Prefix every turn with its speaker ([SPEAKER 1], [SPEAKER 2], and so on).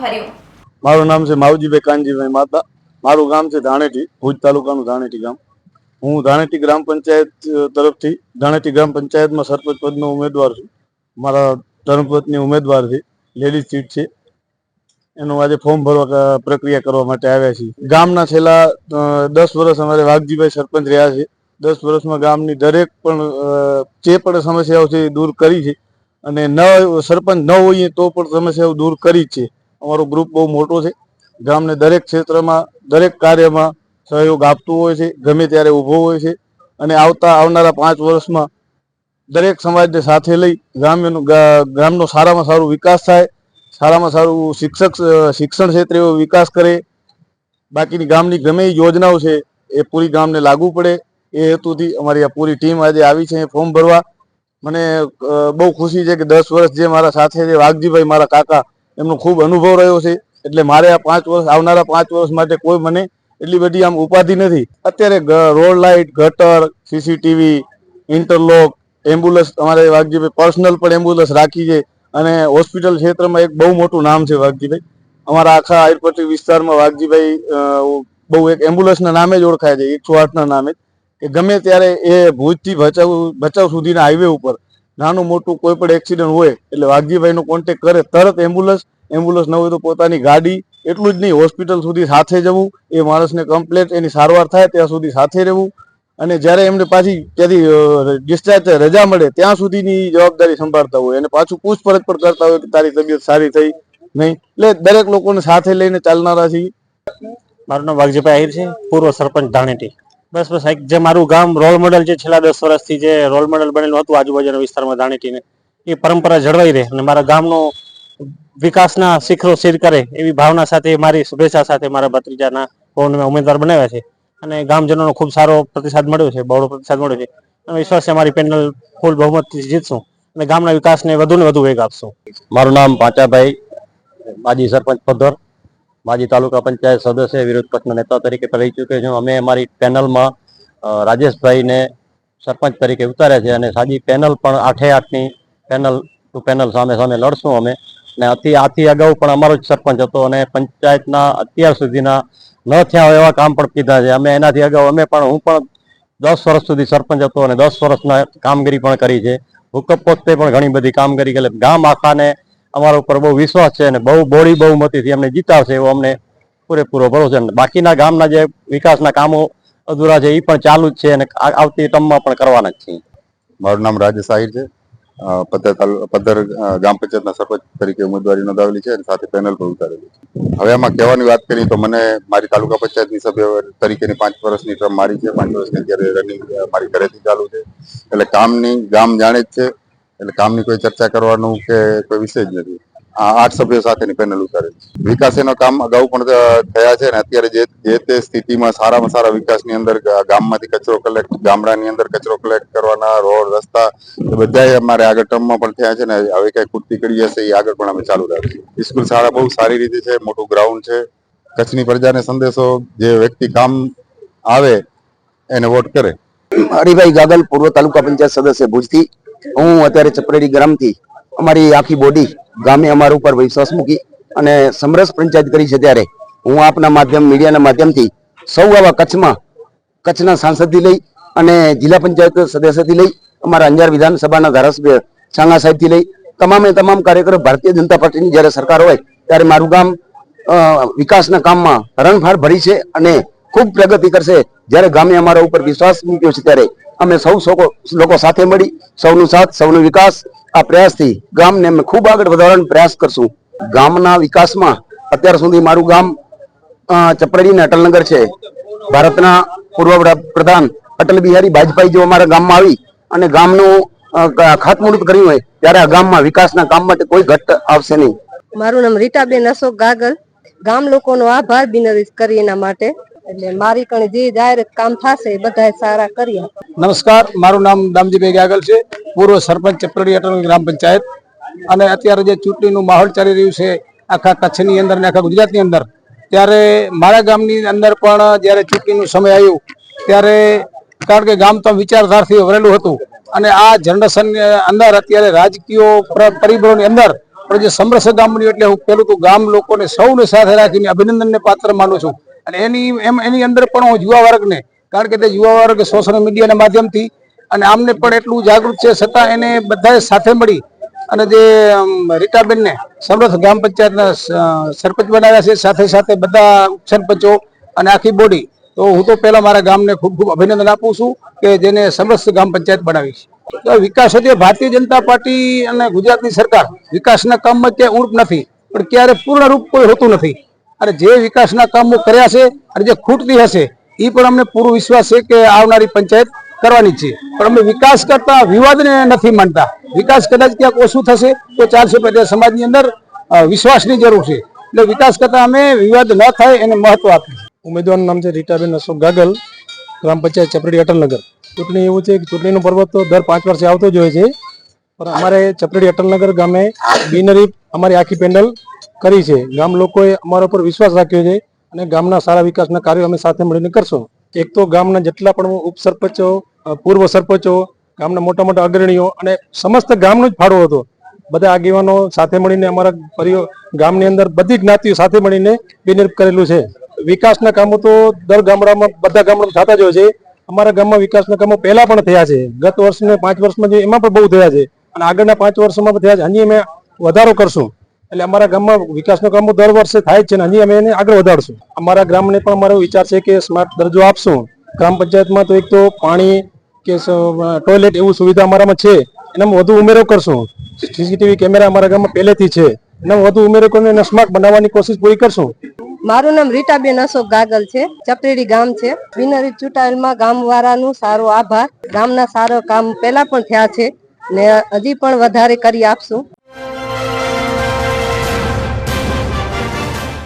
[SPEAKER 1] ભર્યું।
[SPEAKER 2] મારું નામ છે માવજીભાઈ કાનજીભાઈ માતા। મારું ગામ છે ધાણેટી, ભુજ તાલુકાનું ધાણેટી ગામ। હું ધાણેટી ગ્રામ પંચાયત તરફથી ધાણેટી ગ્રામ પંચાયતમાં સરપંચ પદનો ઉમેદવાર છું। મારા ધર્મપત્ની ઉમેદવાર છે, લેડીઝ સીટ છે, એનું આજે ફોર્મ ભરવા પ્રક્રિયા કરવા માટે આવ્યા છીએ। ગામના છેલ્લા 10 વર્ષ અમારે વાઘજીભાઈ સરપંચ રહ્યા છે। 10 વર્ષમાં ગામની દરેક પણ જે પણ સમસ્યાઓ છે એ દૂર કરી છે, અને સરપંચ ન હોઈએ તો પણ સમસ્યાઓ દૂર કરી જ છે। અમારો ગ્રુપ બહુ મોટો છે, ગામને દરેક ક્ષેત્રમાં દરેક કાર્યમાં સહયોગ આપતું હોય છે, ગમે ત્યારે ઊભો હોય છે, અને આવનારા 5 વર્ષમાં દરેક સમાજને સાથે લઈ ગામનો સારામાં સારો વિકાસ થાય, સારામાં સારું શિક્ષણ ક્ષેત્રે એવો વિકાસ કરે, બાકીની ગામની ગમે એ યોજનાઓ છે એ પૂરી ગામને લાગુ પડે, એ હેતુથી અમારી આ પૂરી ટીમ આજે આવી છે ફોર્મ ભરવા। મને બહુ ખુશી છે કે 10 વર્ષ જે મારા સાથે છે વાઘજીભાઈ મારા કાકા, એમનો ખૂબ અનુભવ રહ્યો છે, એટલે મારે આ 5 વર્ષ આવનારા 5 વર્ષ માટે કોઈ મને એટલી બધી આમ ઉપાધિ નથી। અત્યારે રોડ લાઇટ, ગટર, સીસીટીવી, ઇન્ટરલોક, એમ્બ્યુલન્સ અમારે વાઘજીભાઈ પર્સનલ પણ એમ્બ્યુલન્સ રાખી છે, અને હોસ્પિટલ ક્ષેત્રમાં એક બહુ મોટું નામ છે વાઘજીભાઈ। અમારા આખા આયરપટ્ટી વિસ્તારમાં વાઘજીભાઈ બહુ એક એમ્બ્યુલન્સના નામે જ ઓળખાય છે, 108ના નામે, કે ગમે ત્યારે એ ભુજથી ભચાઉ સુધીના હાઈવે ઉપર નાનું મોટું કોઈ પણ એક્સિડન્ટ હોય એટલે વાઘજીભાઈનો કોન્ટેક્ટ કરે, તરત એમ્બ્યુલન્સ ન હોય તો પોતાની ગાડી, એટલું જ નહીં હોસ્પિટલ સુધી સાથે જવું, એ માણસને કમ્પ્લેટ એની સારવાર થાય ત્યાં સુધી સાથે રહેવું, અને જ્યારે એમને પાછી ત્યાંથી ડિસ્ચાર્જ રજા મળે ત્યાં સુધીની જવાબદારી સંભાળતા હોય, અને પાછું પૂછપરછ પણ કરતા હોય કે તારી તબિયત સારી થઈ નહીં। એટલે દરેક લોકોને સાથે લઈને ચાલનારા છીએ।
[SPEAKER 3] મારું નામ વાઘજીભાઈ આહિર છે, પૂર્વ સરપંચ ધાણેટી। બસ જે મારું ગામ રોલ મોડેલ છે, છેલ્લા 10 વર્ષથી જે રોલ મોડેલ બનેલું હતું આજુબાજુના વિસ્તારમાં ધાણેટીને, એ પરંપરા જળવાઈ રહે અને મારા ગામનો વિકાસના શિખરો સર કરે એવી ભાવના સાથે, મારી શુભેચ્છા સાથે મારા ભત્રીજાના પવનને ઉમેદવાર બનાવ્યા છે, અને ગામજનોનો ખૂબ સારો પ્રતિસાદ મળ્યો છે, બહોળો પ્રતિસાદ મળ્યો છે, અને વિશ્વાસ છે અમારી પેનલ ફૂલ બહુમતથી જીતશું અને ગામના વિકાસને વધુ ને વધુ વેગ આપશું।
[SPEAKER 4] મારું નામ પાંચાભાઈ, માજી સરપંચ પદ્ધર, માજી તાલુકા પંચાયત સદસ્ય, વિરોધ પક્ષના નેતા તરીકે રહી ચૂક્યો છું। અમે અમારી પેનલમાં રાજેશભાઈને સરપંચ તરીકે ઉતાર્યા છે, અને સાજી પેનલ પણ 8-8ની પેનલ ટુ પેનલ સામે લડશું અમે। ને આથી અગાઉ પણ અમારો જ સરપંચ હતો, અને પંચાયતના અત્યાર સુધીના ન થયા હોય એવા કામ પણ કીધા છે। અમે એનાથી અગાઉ હું પણ 10 વર્ષ સુધી સરપંચ હતો, અને 10 વર્ષના કામગીરી પણ કરી છે। ભૂકંપ વખતે પણ ઘણી બધી કામગીરી કરી। ગામ આખાને અમારા ઉપર બહુ વિશ્વાસ છે, અને બોડી બહુમતીથી અમને જીતાવશે એવો અમને પૂરેપૂરો ભરોસો છે। બાકીના ગામના જે વિકાસના કામો અધૂરા છે એ પણ ચાલુ જ છે, અને આવતી ટર્મમાં પણ કરવાના જ છીએ।
[SPEAKER 5] મારું નામ રાજેશ આહિર છે, પદ્ધર ગ્રામ પંચાયતના સરપંચ તરીકે ઉમેદવારી નોંધાવેલી છે, અને સાથે પેનલ પર ઉતારેલી છે। હવે આમાં કહેવાની વાત કરીએ તો મને મારી તાલુકા પંચાયતની સભ્ય તરીકેની 5 વર્ષની ટર્મ મારી છે। 5 વર્ષની અત્યારે રનિંગ મારી ઘરેથી ચાલુ છે, એટલે ગામ જાણે જ છે, એટલે કામની કોઈ ચર્ચા કરવાનું કે કોઈ વિષય જ નથી। આ 8 સભ્યો સાથેની પેનલ ઉતારેલી છે। વિકાસ એના કામ અગાઉ પણ થયા છે, ને અત્યારે જે તે સ્થિતિમાં સારામાં સારા વિકાસની અંદર ગામમાંથી કચરો કલેક્ટ, ગામડાની અંદર કચરો કલેક્ટ કરવાના, રોડ રસ્તા એ બધા અમારે આગળ ટર્મમાં પણ થયા છે, ને હવે કઈ પૂર્તિ કરી હશે એ આગળ પણ અમે ચાલુ રાખીશું। સ્કૂલ શાળા બહુ સારી રીતે છે, મોટું ગ્રાઉન્ડ છે। કચ્છની પ્રજાને સંદેશો, જે વ્યક્તિ કામ આવે એને વોટ કરે।
[SPEAKER 6] હરિભાઈ ગાગલ, પૂર્વ તાલુકા પંચાયત સદસ્ય ભુજથી। હું અત્યારે ચપરેડી ગ્રામથી અમારી આખી બોડી ગામે અમારા ઉપર વિશ્વાસ મૂકી અને સમરસ પંચાયત કરી છે, ત્યારે હું આપના માધ્યમ, મીડિયાના માધ્યમથી સૌ આવા કચ્છના સાંસદથી લઈ અને જિલ્લા પંચાયત સદસ્યથી લઈ અમારા અંજાર વિધાનસભાના ધારાસભ્ય છાંગા સાહેબથી લઈ તમામ કાર્યકરો, ભારતીય જનતા પાર્ટીની જ્યારે સરકાર હોય ત્યારે મારું ગામ વિકાસના કામમાં હરણફાળ ભરી છે અને ખૂબ પ્રગતિ કરશે। જ્યારે ગામે અમારા ઉપર વિશ્વાસ મૂક્યો છે, ત્યારે અમે સૌ લોકો સાથે મળી સૌનો સાથ, સૌનો વિકાસ, આ પ્રયાસથી ગામને અમે ખૂબ આગળ વધારવાનો પ્રયાસ કરશું। ગામના વિકાસમાં અત્યાર સુધી મારું ગામ ચપરેડી ને અટલનગર છે। ભારતના પૂર્વ વડાપ્રધાન અટલ બિહારી વાજપેયી જો અમારા ગામમાં આવી અને ગામનું ખાતમુહૂર્ત કર્યું હોય ત્યારે આ ગામમાં વિકાસના કામ માટે કોઈ ઘટ આવશે નહીં।
[SPEAKER 7] મારું નામ રીટાબેન અશોક ગાગલ, ગામ લોકોનો આભાર વિનંતી કરી એના માટે, એટલે મારી કણે જે જાહેર કામ થશે એ બધા સારા કર્યા।
[SPEAKER 8] નમસ્કાર, મારું નામ દામજીભાઈ ગાગલ છે, પૂર્વ સરપંચ ચપરેડી અટલનગર ગ્રામ પંચાયત। અને અત્યારે જે ચૂંટણીનું માહોલ ચાલી રહ્યું છે આખા કચ્છની અંદર ને આખા ગુજરાતની અંદર, ત્યારે મારા ગામની અંદર પણ જ્યારે ચૂંટણીનું સમય આવ્યું ત્યારે, કારણ કે ગામ તો વિચારધારાથી ભરેલું હતું, અને આ જનરેશન અંદર અત્યારે રાજકીય પરિબળોની અંદર પણ જે સમરસ ગામની એટલે હું પેલું તો ગામ લોકોને સૌને સાથે રાખીને અભિનંદનને પાત્ર માનું છું. અને એની અંદર પણ હું યુવા વર્ગને, કારણ કે તે યુવા વર્ગ સોશિયલ મીડિયાના માધ્યમથી અને આમને પણ એટલું જાગૃત છે, છતાં એને બધાએ સાથે મળી અને જે રીટાબેનને સમરસ ગ્રામ પંચાયતના સરપંચ બનાવ્યા છે, સાથે સાથે બધા સરપંચો અને આખી બોડી. તો હું તો પહેલા મારા ગામને ખૂબ ખૂબ અભિનંદન આપું છું કે જેને સમરસ ગ્રામ પંચાયત બનાવી છે. વિકાસ એટલે ભારતીય જનતા પાર્ટી અને ગુજરાતની સરકાર વિકાસના કામમાં ક્યાંય ઊણપ નથી, પણ ક્યારે પૂર્ણરૂપ કોઈ હોતું નથી. અને જે વિકાસના કામો કર્યા છે અને જે ખૂટતી હશે એ પણ અમને પૂરો વિશ્વાસ છે કે આવનારી પંચાયત કરવાની છે. પણ અમે વિકાસ કરતા વિવાદને નથી માનતા. વિકાસ કદાચ ક્યાંક ઓછું થશે તો ચાલશે, પણ સમાજની અંદર વિશ્વાસની જરૂર છે. એટલે વિકાસ કરતા અમે વિવાદ ન થાય એને મહત્વ આપીએ.
[SPEAKER 1] ઉમેદવારનું નામ છે રીટાબેન અશોક ગાગલ, ગ્રામ પંચાયત ચપરેડી અટલનગર. ચૂંટણી એવું છે કે ચૂંટણીનો પર્વ તો દર 5 વર્ષે આવતો જ હોય છે, પણ અમારે ચપરેડી અટલનગર ગામે બિનહરીફ અમારી આખી પેનલ કરી છે. ગામ લોકોએ અમારા પર વિશ્વાસ રાખ્યો છે અને ગામના સારા વિકાસના કાર્યો અમે સાથે મળીને કરશું. એક તો ગામના જેટલા પણ ઉપસરપંચો, પૂર્વ સરપંચો, ગામના મોટા મોટા અગ્રણીઓ અને સમસ્ત ગામનો જ ફાળો હતો. બધા આગેવાનો સાથે મળીને અમારા ગામની અંદર બધી જ્ઞાતિઓ સાથે મળીને બિનહરીફ કરેલું છે. વિકાસના કામો તો દર ગામડામાં બધા ગામડામાં થતા જ હોય છે. અમારા ગામમાં વિકાસના કામો પહેલા પણ થયા છે. ગત વર્ષને 5 વર્ષમાં જે એમાં પણ બહુ થયા છે અને આગળના 5 વર્ષોમાં થયા છે. હજી અમે વધારો કરશું. એટલે અમારા ગામમાં વિકાસના કામો દર વર્ષે થાય જ છે ને હજી અમે એને આગળ વધારશું. અમારા ગામને પણ અમારો વિચાર છે કે સ્માર્ટ દરજ્જો આપશું. ગ્રામ પંચાયતમાં તો એક તો પાણી કે ટોયલેટ એવું સુવિધા અમારામાં છે, એનામાં વધુ ઉમેરો કરશું. સીસીટીવી કેમેરા અમારા ગામમાં પહેલેથી છે, એનામાં વધુ ઉમેરો કરીને એને સ્માર્ટ બનાવવાની કોશિશ પૂરી કરશું.
[SPEAKER 7] મારું નામ રીટાબેન અશોક ગાગલ છે. ચપરેડી ગામ છે. બિનહરીફ ચૂંટાયેલમાં ગામ વાળાનું સારો આભાર. ગામના સારો કામ પહેલા પણ થયા છે ને હજી પણ વધારે કરી આપશું.